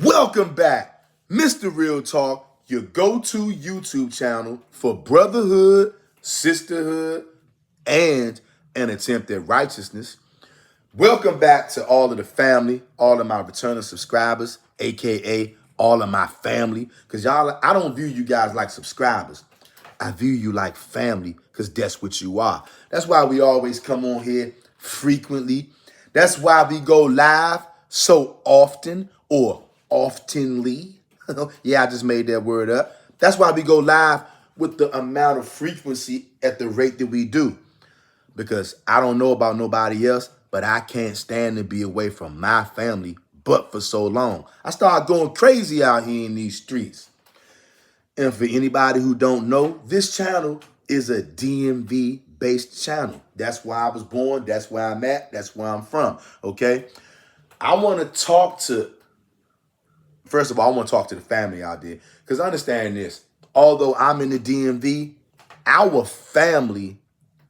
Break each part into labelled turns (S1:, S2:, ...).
S1: Welcome back, Mr. Real Talk, your go-to YouTube channel for brotherhood, sisterhood, and an attempt at righteousness. Welcome back to all of the family, all of my returning subscribers, aka all of my family. Because I don't view you guys like subscribers. I view you like family because that's what you are. That's why we always come on here frequently. That's why we go live so often or oftenly. Yeah, I just made that word up. That's why we go live with the amount of frequency at the rate that we do. Because I don't know about nobody else, but I can't stand to be away from my family but for so long. I started going crazy out here in these streets. And for anybody who don't know, this channel is a DMV based channel. That's where I was born. That's where I'm at. That's where I'm from. Okay. I want to talk to, first of all, I want to talk to the family out there. Because understand this, although I'm in the DMV, our family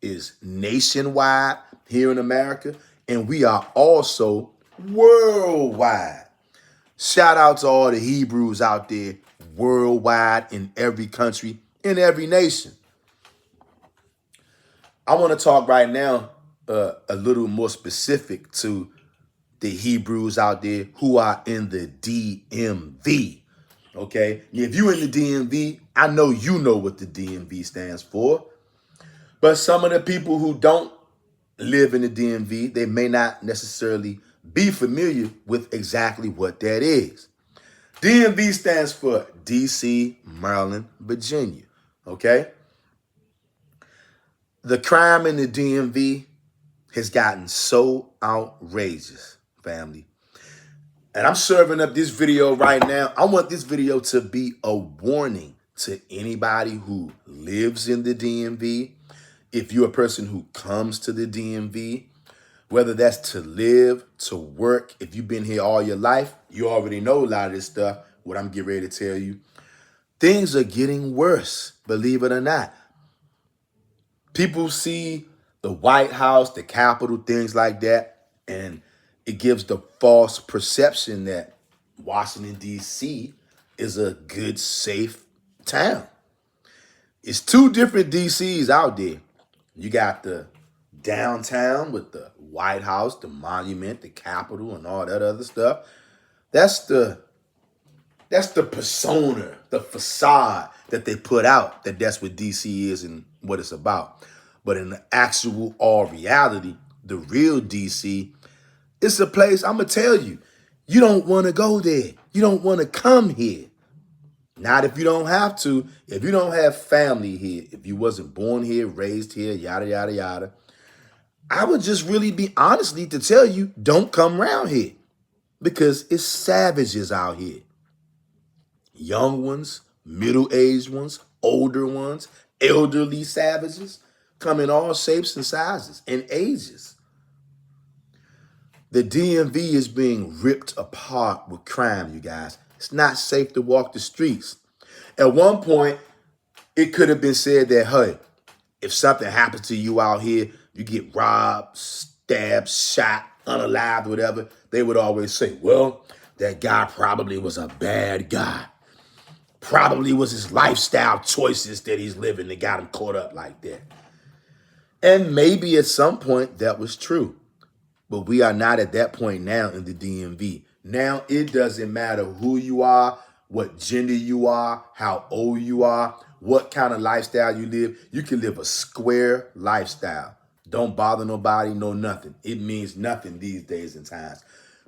S1: is nationwide here in America. And we are also worldwide. Shout out to all the Hebrews out there worldwide in every country, in every nation. I want to talk right now a little more specific to the Hebrews out there who are in the DMV. Okay, if you're in the DMV, I know you know what the DMV stands for. But some of the people who don't live in the DMV, they may not necessarily be familiar with exactly what that is. DMV stands for DC, Maryland, Virginia. Okay? The crime in the DMV has gotten so outrageous, family. And I'm serving up this video right now. I want this video to be a warning to anybody who lives in the DMV. If you're a person who comes to the DMV, whether that's to live, to work, if you've been here all your life, you already know a lot of this stuff, what I'm getting ready to tell you. Things are getting worse, believe it or not. People see the White House, the Capitol, things like that, and it gives the false perception that Washington, D.C. is a good, safe town. It's two different D.C.s out there. You got the downtown with the White House, the monument, the Capitol, and all that other stuff. That's the persona, the facade that they put out, that's what DC is and what it's about. But in the actual all reality, the real DC, it's a place, I'm going to tell you, you don't want to go there. You don't want to come here. Not if you don't have to. If you don't have family here, if you wasn't born here, raised here, yada, yada, yada, I would just really be honestly to tell you, don't come around here because it's savages out here. Young ones, middle-aged ones, older ones, elderly savages come in all shapes and sizes and ages. The DMV is being ripped apart with crime, you guys. It's not safe to walk the streets. At one point, it could have been said that, hey, if something happens to you out here, you get robbed, stabbed, shot, unalived, whatever, they would always say, well, that guy probably was a bad guy. Probably was his lifestyle choices that he's living that got him caught up like that. And maybe at some point that was true. But we are not at that point now in the DMV. Now it doesn't matter who you are, what gender you are, how old you are, what kind of lifestyle you live. You can live a square lifestyle. Don't bother nobody, no nothing. It means nothing these days and times.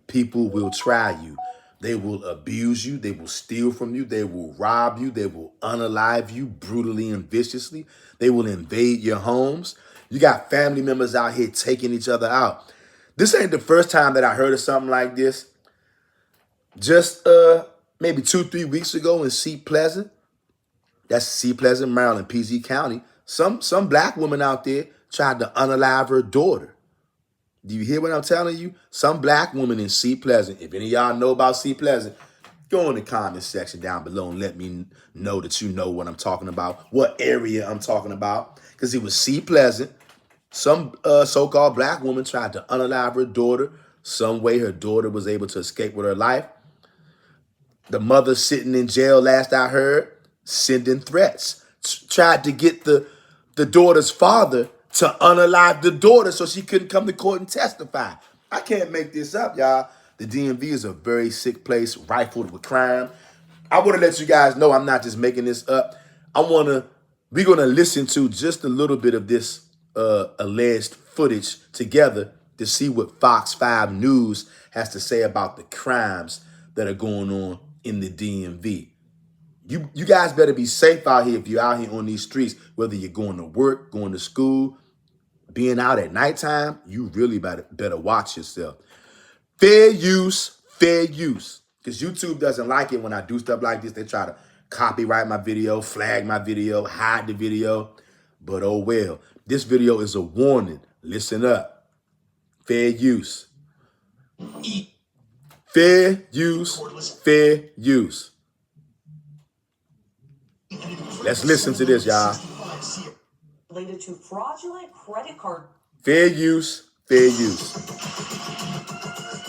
S1: People will try you. They will abuse you. They will steal from you. They will rob you. They will unalive you brutally and viciously. They will invade your homes. You got family members out here taking each other out. This ain't the first time that I heard of something like this. Just maybe 2-3 weeks ago in Seat Pleasant, that's Seat Pleasant, Maryland, PG County, some black woman out there tried to unalive her daughter. Do you hear what I'm telling you? Some black woman in Seat Pleasant, if any of y'all know about Seat Pleasant, go in the comment section down below and let me know that you know what I'm talking about, what area I'm talking about, because it was Seat Pleasant. Some so-called black woman tried to unalive her daughter. Some way her daughter was able to escape with her life. The mother sitting in jail, last I heard, sending threats. Tried to get the daughter's father to unalive the daughter so she couldn't come to court and testify. I can't make this up, y'all. The DMV is a very sick place, rifled with crime. I want to let you guys know I'm not just making this up. We're gonna listen to just a little bit of this alleged footage together to see what Fox 5 News has to say about the crimes that are going on in the DMV. You guys better be safe out here if you're out here on these streets, whether you're going to work, going to school, being out at nighttime. You really better watch yourself. Fair use, fair use. Because YouTube doesn't like it when I do stuff like this. They try to copyright my video, flag my video, hide the video. But oh well, this video is a warning. Listen up. Fair use. Fair use, fair use. Let's listen to this, y'all.
S2: Related to fraudulent credit card.
S1: Fair use, fair use.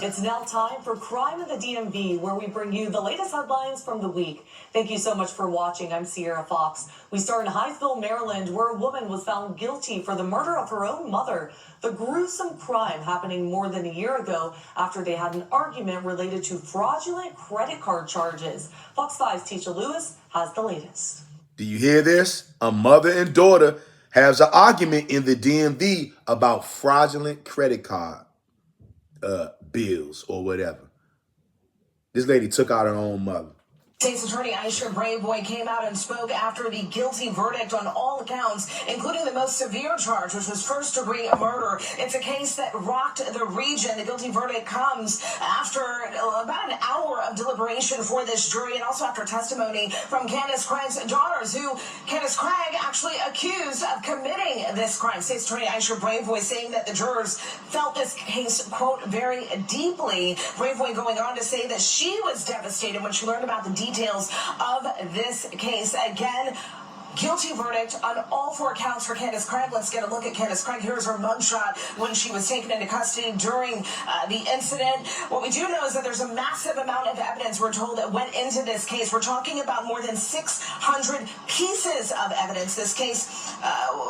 S2: It's now time for Crime in the DMV, where we bring you the latest headlines from the week. Thank you so much for watching. I'm Sierra Fox. We start in Hyattsville, Maryland, where a woman was found guilty for the murder of her own mother. The gruesome crime happening more than a year ago after they had an argument related to fraudulent credit card charges. Fox 5's Tisha Lewis has the latest.
S1: Do you hear this? A mother and daughter has an argument in the DMV about fraudulent credit card bills or whatever. This lady took out her own mother.
S3: State's Attorney Aisha Braveboy came out and spoke after the guilty verdict on all accounts, including the most severe charge, which was first-degree murder. It's a case that rocked the region. The guilty verdict comes after about an hour of deliberation for this jury, and also after testimony from Candace Craig's daughters, who Candace Craig actually accused of committing this crime. State's Attorney Aisha Braveboy saying that the jurors felt this case, quote, very deeply. Braveboy going on to say that she was devastated when she learned about the details of this case. Again, guilty verdict on all four counts for Candace Craig. Let's get a look at Candace Craig. Here's her mugshot when she was taken into custody during the incident. What we do know is that there's a massive amount of evidence, we're told, that went into this case. We're talking about more than 600 pieces of evidence. This case,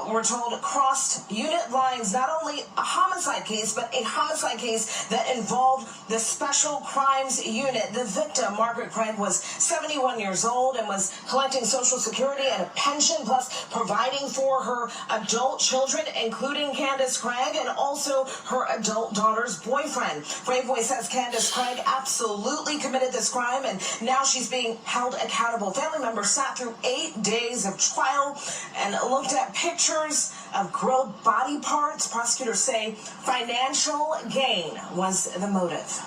S3: we're told, crossed unit lines. Not only a homicide case, but a homicide case that involved the Special Crimes Unit. The victim, Margaret Craig, was 71 years old and was collecting Social Security and a pension, plus providing for her adult children, including Candace Craig, and also her adult daughter's boyfriend. Braveboy says Candace Craig absolutely committed this crime, and now she's being held accountable. Family members sat through 8 days of trial and looked at pictures of grilled body parts. Prosecutors say financial gain was the motive.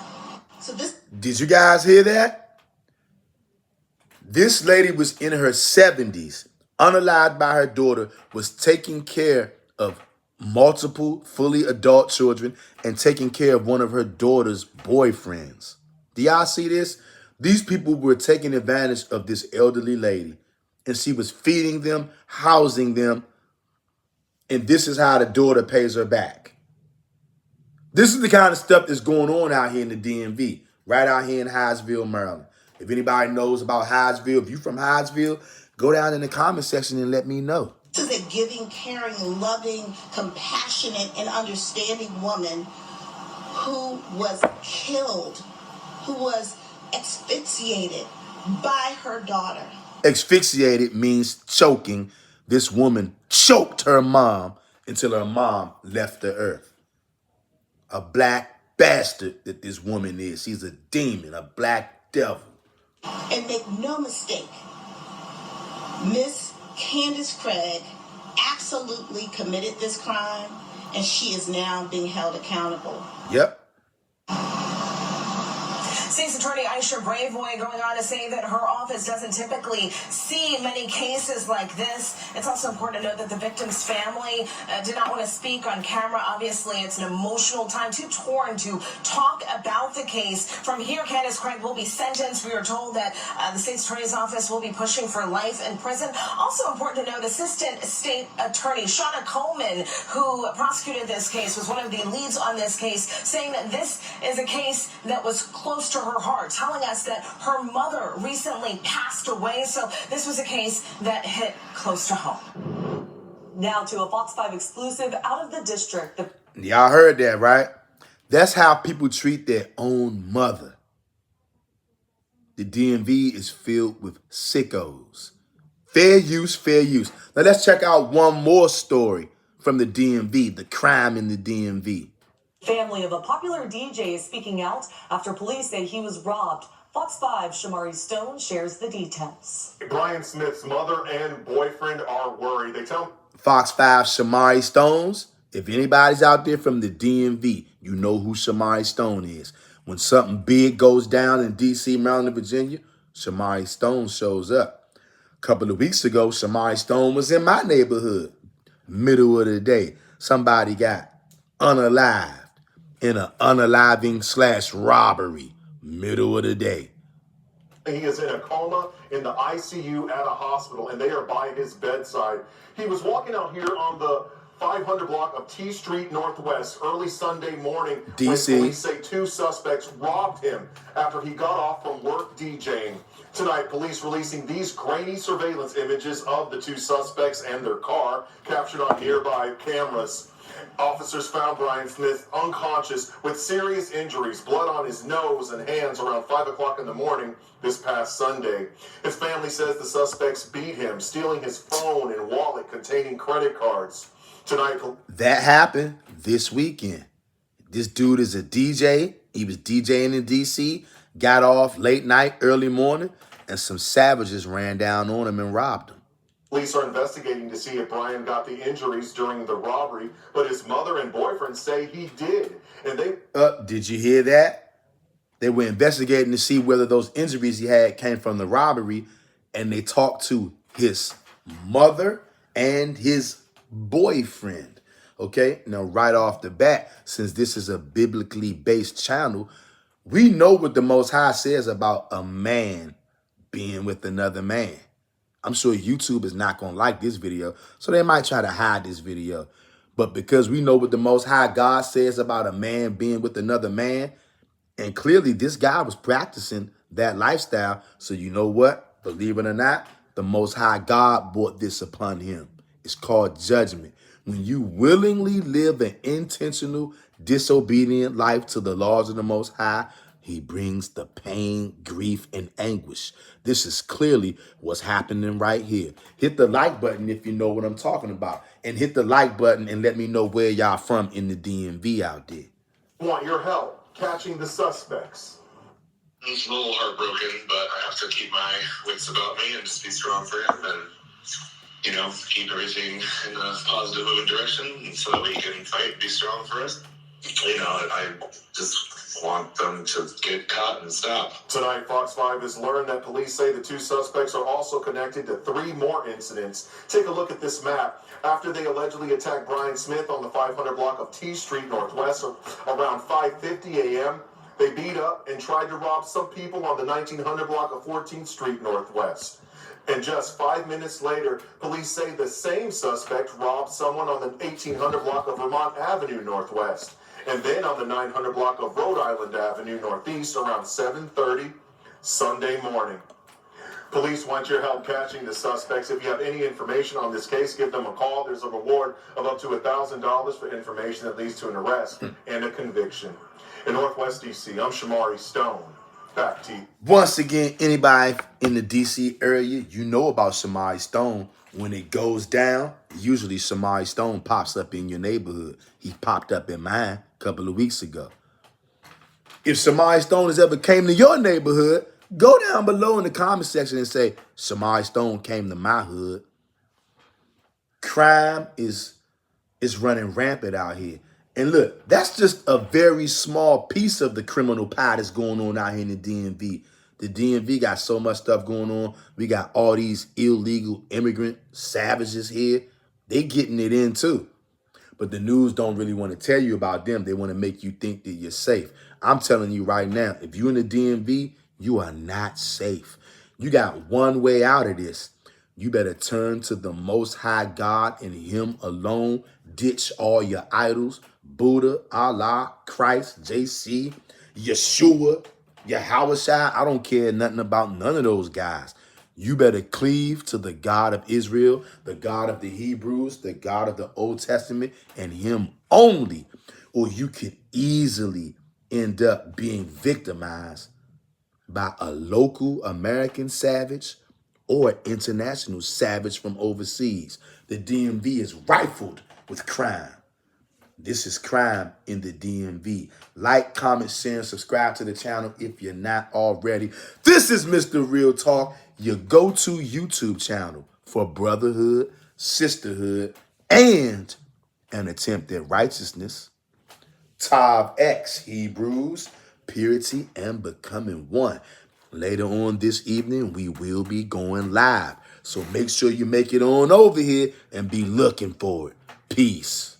S1: Did you guys hear that? This lady was in her 70s, unalived by her daughter, was taking care of multiple fully adult children and taking care of one of her daughter's boyfriends. Do y'all see this? These people were taking advantage of this elderly lady, and she was feeding them, housing them, and this is how the daughter pays her back. This is the kind of stuff that's going on out here in the DMV, right out here in Hyattsville, Maryland. If anybody knows about Hyattsville, if you're from Hyattsville, go down in the comment section and let me know.
S4: This is a giving, caring, loving, compassionate, and understanding woman who was killed, who was asphyxiated by her daughter.
S1: Asphyxiated means choking. This woman choked her mom until her mom left the earth. A black bastard that this woman is. She's a demon, a black devil.
S4: And make no mistake, Miss Candace Craig absolutely committed this crime, and she is now being held accountable.
S1: Yep.
S3: State's Attorney Aisha Braveboy going on to say that her office doesn't typically see many cases like this. It's also important to note that the victim's family did not want to speak on camera. Obviously, it's an emotional time, too torn to talk about the case. From here, Candace Craig will be sentenced. We are told that the State's Attorney's Office will be pushing for life in prison. Also important to note, Assistant State Attorney Shauna Coleman, who prosecuted this case, was one of the leads on this case, saying that this is a case that was close to her heart, telling us that her mother recently passed away. So this was a case that hit close to home.
S2: Now to a Fox 5 exclusive out of the district.
S1: Y'all heard that, right? That's how people treat their own mother. The DMV is filled with sickos. Fair use, fair use. Now let's check out one more story from the DMV, the crime in the DMV.
S2: Family of a popular DJ is speaking out after police say he was robbed. Fox 5's Shamari Stone shares the details.
S5: Brian Smith's mother and boyfriend are worried. They tell
S1: Fox 5 Shamari Stones. If anybody's out there from the DMV, you know who Shamari Stone is. When something big goes down in D.C., Maryland, and Virginia, Shamari Stone shows up. A couple of weeks ago, Shamari Stone was in my neighborhood. Middle of the day, somebody got unalived in an unaliving/robbery. Middle of the day.
S5: he is in a coma in the ICU at a hospital, and they are by his bedside. He was walking out here on the 500 block of T Street Northwest early Sunday morning when police say two suspects robbed him after he got off from work DJing. Tonight, police releasing these grainy surveillance images of the two suspects and their car captured on nearby cameras. Officers found Brian Smith unconscious with serious injuries, blood on his nose and hands around 5 o'clock in the morning this past Sunday. His family says the suspects beat him, stealing his phone and wallet containing credit cards. Tonight,
S1: that happened this weekend. This dude is a DJ. He was DJing in D.C., got off late night, early morning, and some savages ran down on him and robbed him.
S5: Police are investigating to see if Brian got the injuries during the robbery, but his mother and boyfriend say he did. And they...
S1: Did you hear that? They were investigating to see whether those injuries he had came from the robbery, and they talked to his mother and his boyfriend. Okay? Now, right off the bat, since this is a biblically based channel, we know what the Most High says about a man being with another man. I'm sure YouTube is not going to like this video, so they might try to hide this video. But because we know what the Most High God says about a man being with another man, and clearly this guy was practicing that lifestyle, so you know what? Believe it or not, the Most High God brought this upon him. It's called judgment. When you willingly live an intentional, disobedient life to the laws of the Most High, he brings the pain, grief, and anguish. This is clearly what's happening right here. Hit the like button if you know what I'm talking about. And hit the like button and let me know where y'all from in the DMV out there.
S5: Want your help catching the suspects.
S6: I'm a little heartbroken, but I have to keep my wits about me and just be strong for him and, you know, keep everything in a positive moving direction so that we can fight and be strong for us. You know, I just want them to get caught and stop.
S5: Tonight, Fox 5 has learned that police say the two suspects are also connected to 3 more incidents. Take a look at this map. After they allegedly attacked Brian Smith on the 500 block of T Street Northwest around 5:50 a.m., they beat up and tried to rob some people on the 1900 block of 14th Street Northwest. And just 5 minutes later, police say the same suspect robbed someone on the 1800 block of Vermont Avenue Northwest. And then on the 900 block of Rhode Island Avenue Northeast around 7:30 Sunday morning. Police want your help catching the suspects. If you have any information on this case, give them a call. There's a reward of up to $1,000 for information that leads to an arrest and a conviction. In Northwest D.C., I'm Shamari Stone. Back to you.
S1: Once again, anybody in the D.C. area, you know about Shamari Stone. When it goes down, usually Shamari Stone pops up in your neighborhood. He popped up in mine a couple of weeks ago. If Shamari Stone has ever came to your neighborhood, go down below in the comment section and say, Shamari Stone came to my hood. Crime is running rampant out here. And look, that's just a very small piece of the criminal pie that's going on out here in the DMV. The DMV got so much stuff going on. We got all these illegal immigrant savages here. They getting it in too. But the news don't really want to tell you about them. They want to make you think that you're safe. I'm telling you right now, if you're in the DMV, you are not safe. You got one way out of this. You better turn to the Most High God and him alone. Ditch all your idols, Buddha, Allah, Christ, JC, Yeshua. Yahushua, I don't care nothing about none of those guys. You better cleave to the God of Israel, the God of the Hebrews, the God of the Old Testament, and him only. Or you could easily end up being victimized by a local American savage or an international savage from overseas. The DMV is rifled with crime. This is crime in the DMV. Like, comment, share, and subscribe to the channel if you're not already. This is Mr. Real Talk, your go-to YouTube channel for brotherhood, sisterhood, and an attempt at righteousness. Tav X, Hebrews, purity, and becoming one. Later on this evening, we will be going live. So make sure you make it on over here and be looking for it. Peace.